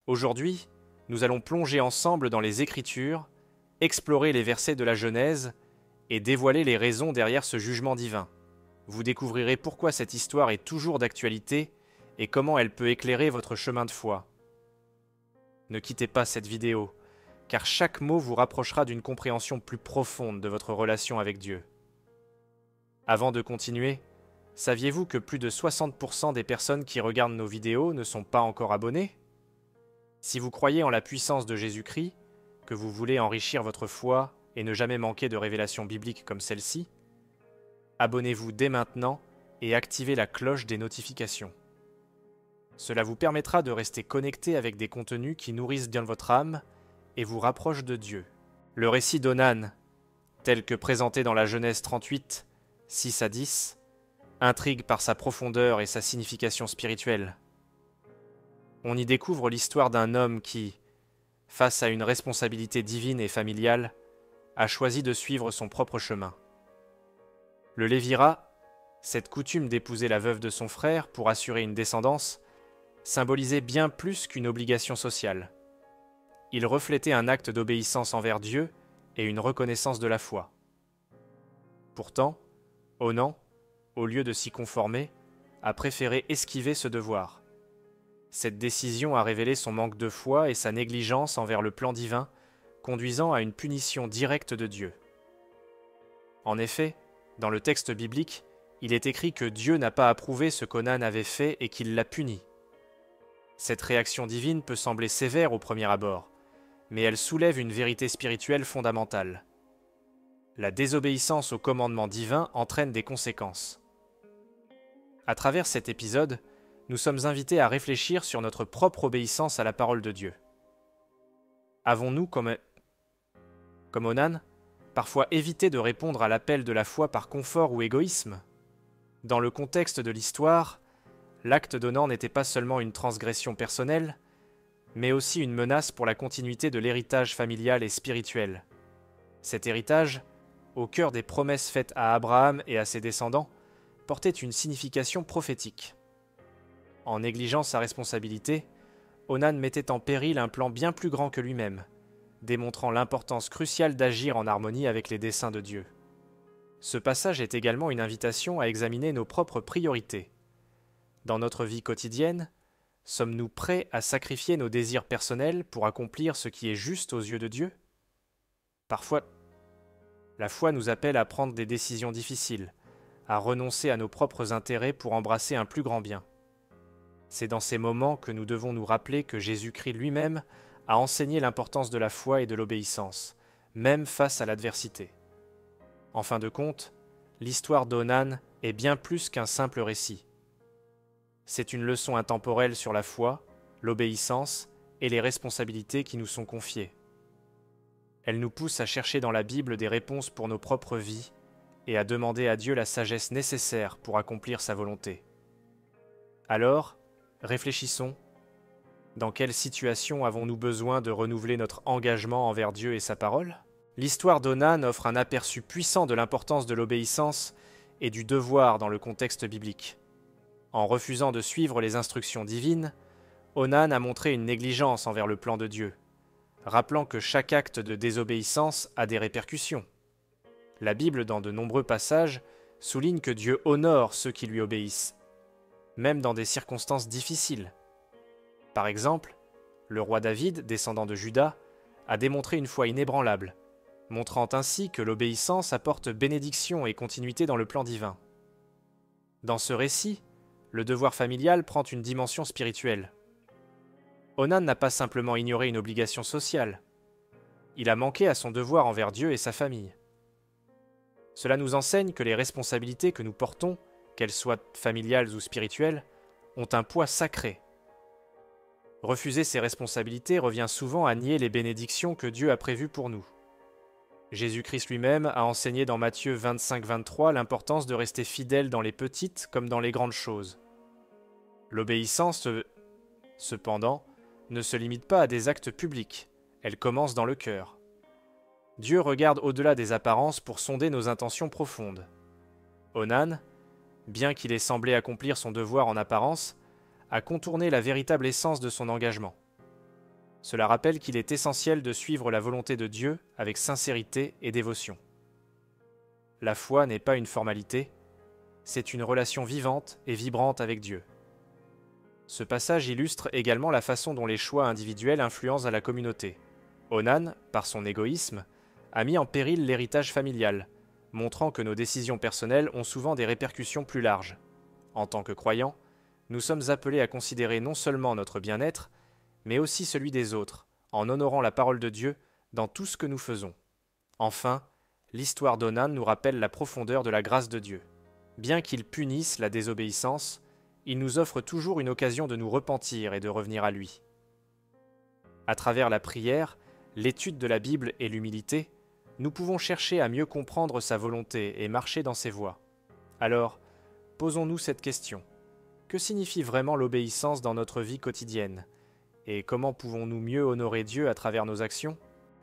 Aujourd'hui, nous allons plonger ensemble dans les Écritures, explorer les versets de la Genèse et dévoiler les raisons derrière ce jugement divin. Vous découvrirez pourquoi cette histoire est toujours d'actualité et comment elle peut éclairer votre chemin de foi. Ne quittez pas cette vidéo, car chaque mot vous rapprochera d'une compréhension plus profonde de votre relation avec Dieu. Avant de continuer, saviez-vous que plus de 60% des personnes qui regardent nos vidéos ne sont pas encore abonnées ? Si vous croyez en la puissance de Jésus-Christ, que vous voulez enrichir votre foi et ne jamais manquer de révélations bibliques comme celle-ci, abonnez-vous dès maintenant et activez la cloche des notifications. Cela vous permettra de rester connecté avec des contenus qui nourrissent bien votre âme et vous rapprochent de Dieu. Le récit d'Onan, tel que présenté dans la Genèse 38, 6 à 10, intrigue par sa profondeur et sa signification spirituelle. On y découvre l'histoire d'un homme qui, face à une responsabilité divine et familiale, a choisi de suivre son propre chemin. Le lévirat, cette coutume d'épouser la veuve de son frère pour assurer une descendance, symbolisait bien plus qu'une obligation sociale. Il reflétait un acte d'obéissance envers Dieu et une reconnaissance de la foi. Pourtant, Onan, au lieu de s'y conformer, a préféré esquiver ce devoir. Cette décision a révélé son manque de foi et sa négligence envers le plan divin, conduisant à une punition directe de Dieu. En effet, dans le texte biblique, il est écrit que Dieu n'a pas approuvé ce qu'Onan avait fait et qu'il l'a puni. Cette réaction divine peut sembler sévère au premier abord, mais elle soulève une vérité spirituelle fondamentale. La désobéissance au commandement divin entraîne des conséquences. À travers cet épisode, nous sommes invités à réfléchir sur notre propre obéissance à la parole de Dieu. Avons-nous, comme Onan, parfois évité de répondre à l'appel de la foi par confort ou égoïsme ? Dans le contexte de l'histoire, l'acte d'Onan n'était pas seulement une transgression personnelle, mais aussi une menace pour la continuité de l'héritage familial et spirituel. Cet héritage, au cœur des promesses faites à Abraham et à ses descendants, portait une signification prophétique. En négligeant sa responsabilité, Onan mettait en péril un plan bien plus grand que lui-même, démontrant l'importance cruciale d'agir en harmonie avec les desseins de Dieu. Ce passage est également une invitation à examiner nos propres priorités. Dans notre vie quotidienne, sommes-nous prêts à sacrifier nos désirs personnels pour accomplir ce qui est juste aux yeux de Dieu ? Parfois, la foi nous appelle à prendre des décisions difficiles, à renoncer à nos propres intérêts pour embrasser un plus grand bien. C'est dans ces moments que nous devons nous rappeler que Jésus-Christ lui-même a enseigné l'importance de la foi et de l'obéissance, même face à l'adversité. En fin de compte, l'histoire d'Onan est bien plus qu'un simple récit. C'est une leçon intemporelle sur la foi, l'obéissance et les responsabilités qui nous sont confiées. Elle nous pousse à chercher dans la Bible des réponses pour nos propres vies et à demander à Dieu la sagesse nécessaire pour accomplir sa volonté. Alors, réfléchissons. Dans quelle situation avons-nous besoin de renouveler notre engagement envers Dieu et sa parole ? L'histoire d'Onan offre un aperçu puissant de l'importance de l'obéissance et du devoir dans le contexte biblique. En refusant de suivre les instructions divines, Onan a montré une négligence envers le plan de Dieu, rappelant que chaque acte de désobéissance a des répercussions. La Bible, dans de nombreux passages, souligne que Dieu honore ceux qui lui obéissent, même dans des circonstances difficiles. Par exemple, le roi David, descendant de Juda, a démontré une foi inébranlable, montrant ainsi que l'obéissance apporte bénédiction et continuité dans le plan divin. Dans ce récit, le devoir familial prend une dimension spirituelle. Onan n'a pas simplement ignoré une obligation sociale. Il a manqué à son devoir envers Dieu et sa famille. Cela nous enseigne que les responsabilités que nous portons, qu'elles soient familiales ou spirituelles, ont un poids sacré. Refuser ces responsabilités revient souvent à nier les bénédictions que Dieu a prévues pour nous. Jésus-Christ lui-même a enseigné dans Matthieu 25-23 l'importance de rester fidèle dans les petites comme dans les grandes choses. L'obéissance, cependant, ne se limite pas à des actes publics, elle commence dans le cœur. Dieu regarde au-delà des apparences pour sonder nos intentions profondes. Onan, bien qu'il ait semblé accomplir son devoir en apparence, a contourné la véritable essence de son engagement. Cela rappelle qu'il est essentiel de suivre la volonté de Dieu avec sincérité et dévotion. La foi n'est pas une formalité, c'est une relation vivante et vibrante avec Dieu. Ce passage illustre également la façon dont les choix individuels influencent la communauté. Onan, par son égoïsme, a mis en péril l'héritage familial, montrant que nos décisions personnelles ont souvent des répercussions plus larges. En tant que croyants, nous sommes appelés à considérer non seulement notre bien-être, mais aussi celui des autres, en honorant la parole de Dieu dans tout ce que nous faisons. Enfin, l'histoire d'Onan nous rappelle la profondeur de la grâce de Dieu. Bien qu'il punisse la désobéissance, il nous offre toujours une occasion de nous repentir et de revenir à lui. À travers la prière, l'étude de la Bible et l'humilité, nous pouvons chercher à mieux comprendre sa volonté et marcher dans ses voies. Alors, posons-nous cette question. Que signifie vraiment l'obéissance dans notre vie quotidienne? Et comment pouvons-nous mieux honorer Dieu à travers nos actions?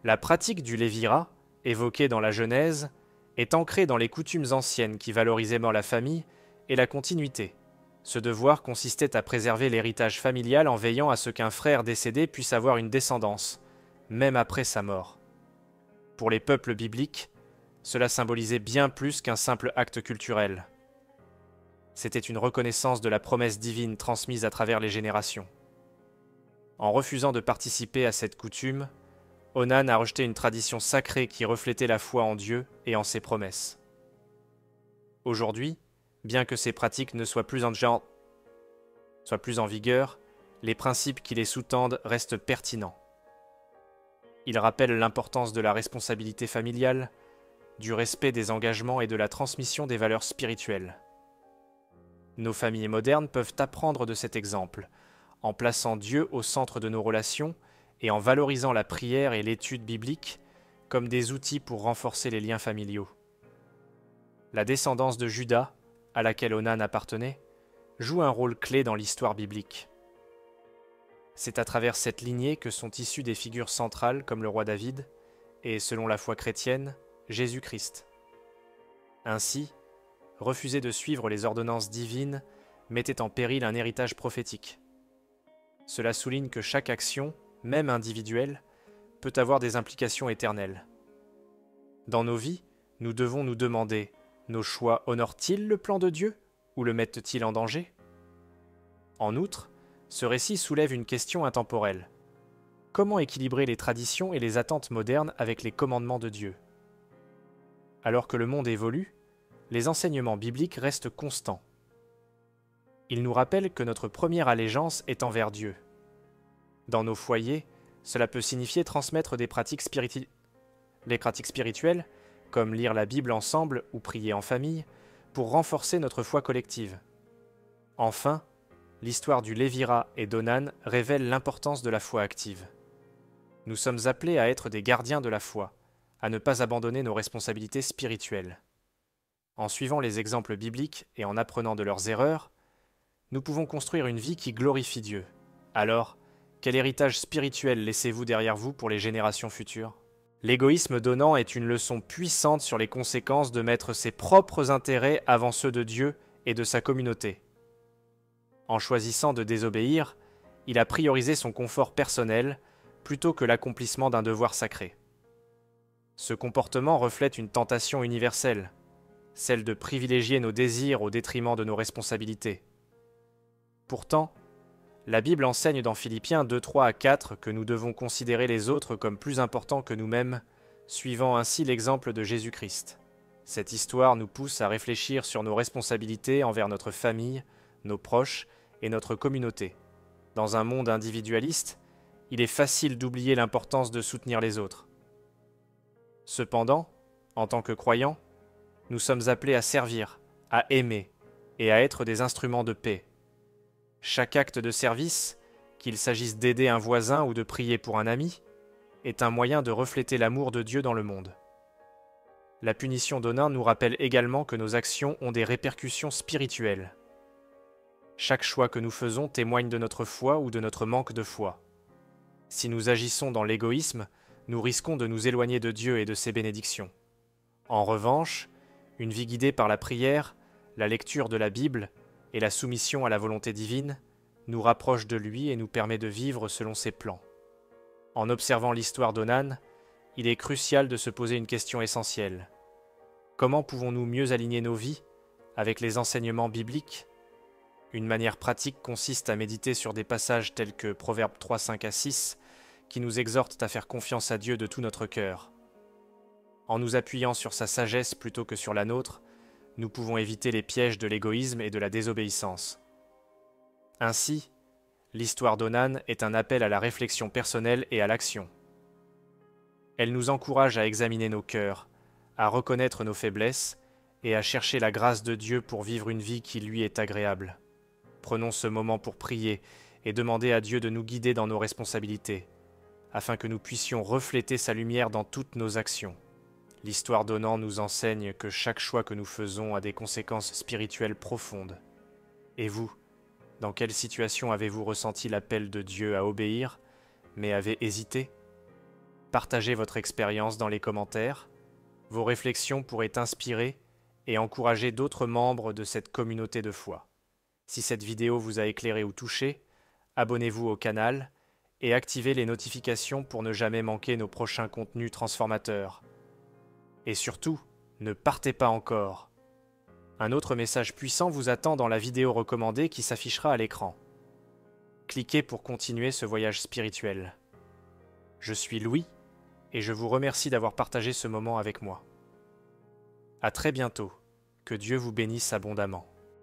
La pratique du lévirat, évoquée dans la Genèse, est ancrée dans les coutumes anciennes qui valorisaient la famille et la continuité. Ce devoir consistait à préserver l'héritage familial en veillant à ce qu'un frère décédé puisse avoir une descendance, même après sa mort. Pour les peuples bibliques, cela symbolisait bien plus qu'un simple acte culturel. C'était une reconnaissance de la promesse divine transmise à travers les générations. En refusant de participer à cette coutume, Onan a rejeté une tradition sacrée qui reflétait la foi en Dieu et en ses promesses. Aujourd'hui, bien que ces pratiques ne soient plus en vigueur, les principes qui les sous-tendent restent pertinents. Ils rappellent l'importance de la responsabilité familiale, du respect des engagements et de la transmission des valeurs spirituelles. Nos familles modernes peuvent apprendre de cet exemple, en plaçant Dieu au centre de nos relations et en valorisant la prière et l'étude biblique comme des outils pour renforcer les liens familiaux. La descendance de Juda, à laquelle Onan appartenait, joue un rôle clé dans l'histoire biblique. C'est à travers cette lignée que sont issues des figures centrales comme le roi David et, selon la foi chrétienne, Jésus-Christ. Ainsi, refuser de suivre les ordonnances divines mettait en péril un héritage prophétique. Cela souligne que chaque action, même individuelle, peut avoir des implications éternelles. Dans nos vies, nous devons nous demander, nos choix honorent-ils le plan de Dieu ou le mettent-ils en danger? En outre, ce récit soulève une question intemporelle. Comment équilibrer les traditions et les attentes modernes avec les commandements de Dieu? Alors que le monde évolue, les enseignements bibliques restent constants. Ils nous rappellent que notre première allégeance est envers Dieu. Dans nos foyers, cela peut signifier transmettre des pratiques spirituelles, comme lire la Bible ensemble ou prier en famille, pour renforcer notre foi collective. Enfin, l'histoire du Lévirat et d'Onan révèle l'importance de la foi active. Nous sommes appelés à être des gardiens de la foi, à ne pas abandonner nos responsabilités spirituelles. En suivant les exemples bibliques et en apprenant de leurs erreurs, nous pouvons construire une vie qui glorifie Dieu. Alors, quel héritage spirituel laissez-vous derrière vous pour les générations futures? L'égoïsme d'Onan est une leçon puissante sur les conséquences de mettre ses propres intérêts avant ceux de Dieu et de sa communauté. En choisissant de désobéir, il a priorisé son confort personnel plutôt que l'accomplissement d'un devoir sacré. Ce comportement reflète une tentation universelle, celle de privilégier nos désirs au détriment de nos responsabilités. Pourtant, la Bible enseigne dans Philippiens 2:3-4 que nous devons considérer les autres comme plus importants que nous-mêmes, suivant ainsi l'exemple de Jésus-Christ. Cette histoire nous pousse à réfléchir sur nos responsabilités envers notre famille, nos proches et notre communauté. Dans un monde individualiste, il est facile d'oublier l'importance de soutenir les autres. Cependant, en tant que croyants, nous sommes appelés à servir, à aimer et à être des instruments de paix. Chaque acte de service, qu'il s'agisse d'aider un voisin ou de prier pour un ami, est un moyen de refléter l'amour de Dieu dans le monde. La punition d'Onan nous rappelle également que nos actions ont des répercussions spirituelles. Chaque choix que nous faisons témoigne de notre foi ou de notre manque de foi. Si nous agissons dans l'égoïsme, nous risquons de nous éloigner de Dieu et de ses bénédictions. En revanche, une vie guidée par la prière, la lecture de la Bible et la soumission à la volonté divine nous rapproche de lui et nous permet de vivre selon ses plans. En observant l'histoire d'Onan, il est crucial de se poser une question essentielle. Comment pouvons-nous mieux aligner nos vies avec les enseignements bibliques? Une manière pratique consiste à méditer sur des passages tels que Proverbes 3, 5 à 6, qui nous exhortent à faire confiance à Dieu de tout notre cœur. En nous appuyant sur sa sagesse plutôt que sur la nôtre, nous pouvons éviter les pièges de l'égoïsme et de la désobéissance. Ainsi, l'histoire d'Onan est un appel à la réflexion personnelle et à l'action. Elle nous encourage à examiner nos cœurs, à reconnaître nos faiblesses et à chercher la grâce de Dieu pour vivre une vie qui lui est agréable. Prenons ce moment pour prier et demander à Dieu de nous guider dans nos responsabilités, afin que nous puissions refléter sa lumière dans toutes nos actions. L'histoire d'Onan nous enseigne que chaque choix que nous faisons a des conséquences spirituelles profondes. Et vous, dans quelle situation avez-vous ressenti l'appel de Dieu à obéir, mais avez hésité? Partagez votre expérience dans les commentaires. Vos réflexions pourraient inspirer et encourager d'autres membres de cette communauté de foi. Si cette vidéo vous a éclairé ou touché, abonnez-vous au canal et activez les notifications pour ne jamais manquer nos prochains contenus transformateurs. Et surtout, ne partez pas encore. Un autre message puissant vous attend dans la vidéo recommandée qui s'affichera à l'écran. Cliquez pour continuer ce voyage spirituel. Je suis Louis et je vous remercie d'avoir partagé ce moment avec moi. À très bientôt. Que Dieu vous bénisse abondamment.